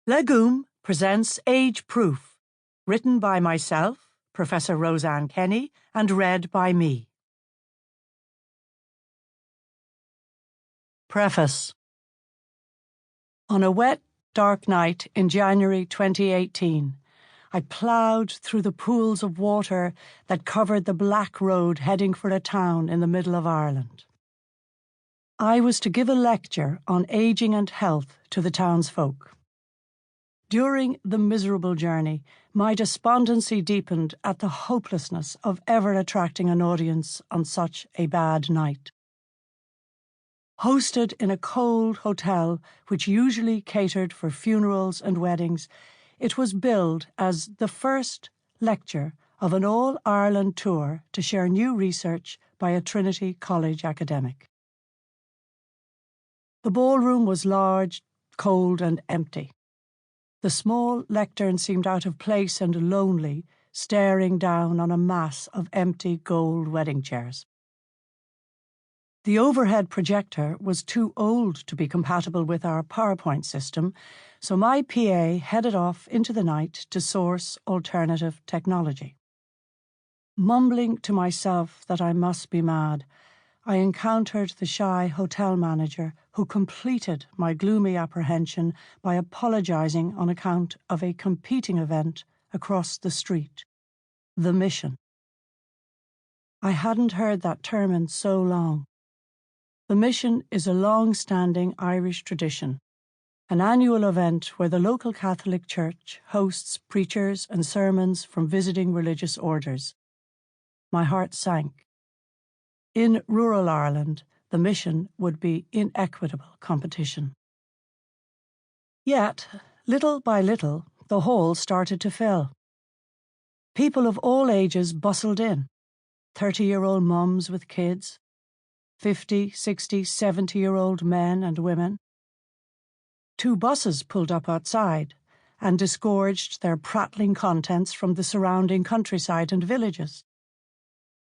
Legume presents Age Proof, written by myself, Professor Roseanne Kenny, and read by me. Preface. On a wet, dark night in January 2018, I ploughed through the pools of water that covered the black road heading for a town in the middle of Ireland. I was to give a lecture on ageing and health to the townsfolk. During the miserable journey, my despondency deepened at the hopelessness of ever attracting an audience on such a bad night. Hosted in a cold hotel which usually catered for funerals and weddings, it was billed as the first lecture of an all-Ireland tour to share new research by a Trinity College academic. The ballroom was large, cold and empty. The small lectern seemed out of place and lonely, staring down on a mass of empty gold wedding chairs. The overhead projector was too old to be compatible with our PowerPoint system, so my PA headed off into the night to source alternative technology. Mumbling to myself that I must be mad, I encountered the shy hotel manager who completed my gloomy apprehension by apologising on account of a competing event across the street, the Mission. I hadn't heard that term in so long. The Mission is a long-standing Irish tradition, an annual event where the local Catholic Church hosts preachers and sermons from visiting religious orders. My heart sank. In rural Ireland, the Mission would be inequitable competition. Yet, little by little, the hall started to fill. People of all ages bustled in, 30-year-old mums with kids, 50, 60, 70-year-old men and women. 2 buses pulled up outside and disgorged their prattling contents from the surrounding countryside and villages.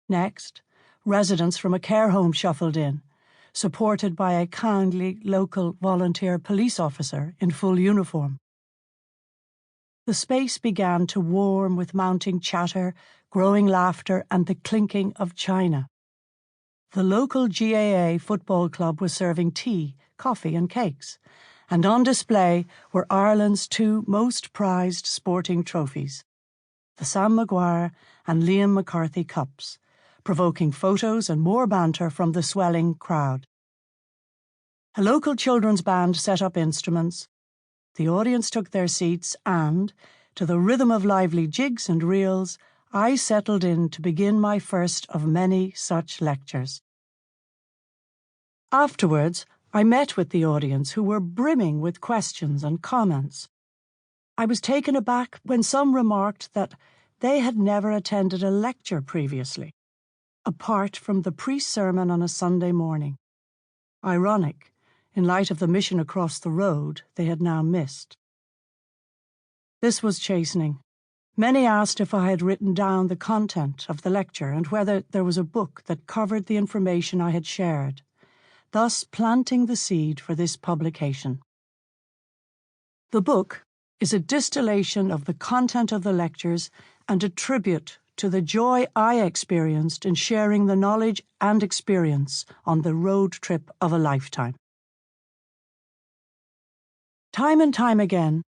Next, residents from a care home shuffled in, supported by a kindly local volunteer police officer in full uniform. The space began to warm with mounting chatter, growing laughter, and the clinking of china. The local GAA football club was serving tea, coffee, and cakes, and on display were Ireland's 2 most prized sporting trophies, the Sam Maguire and Liam McCarthy Cups, provoking photos and more banter from the swelling crowd. A local children's band set up instruments. The audience took their seats and, to the rhythm of lively jigs and reels, I settled in to begin my first of many such lectures. Afterwards, I met with the audience who were brimming with questions and comments. I was taken aback when some remarked that they had never attended a lecture previously, apart from the priest's sermon on a Sunday morning. Ironic, in light of the mission across the road they had now missed. This was chastening. Many asked if I had written down the content of the lecture and whether there was a book that covered the information I had shared, thus planting the seed for this publication. The book is a distillation of the content of the lectures and a tribute to the joy I experienced in sharing the knowledge and experience on the road trip of a lifetime. Time and time again,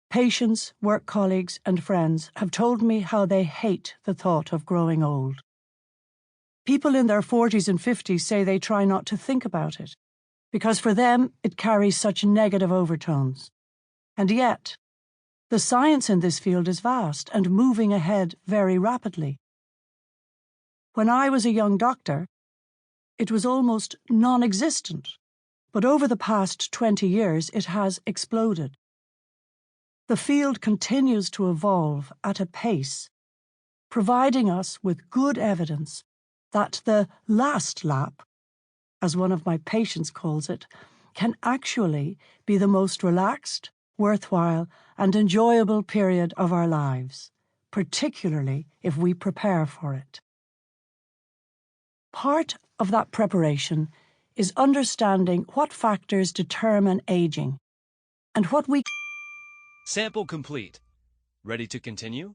patients, work colleagues, and friends have told me how they hate the thought of growing old. People in their 40s and 50s say they try not to think about it, because for them it carries such negative overtones. And yet, the science in this field is vast and moving ahead very rapidly. When I was a young doctor, it was almost non-existent, but over the past 20 years it has exploded. The field continues to evolve at a pace, providing us with good evidence that the last lap, as one of my patients calls it, can actually be the most relaxed, worthwhile, and enjoyable period of our lives, particularly if we prepare for it. Part of that preparation is understanding what factors determine aging and what we Sample complete. Ready to continue?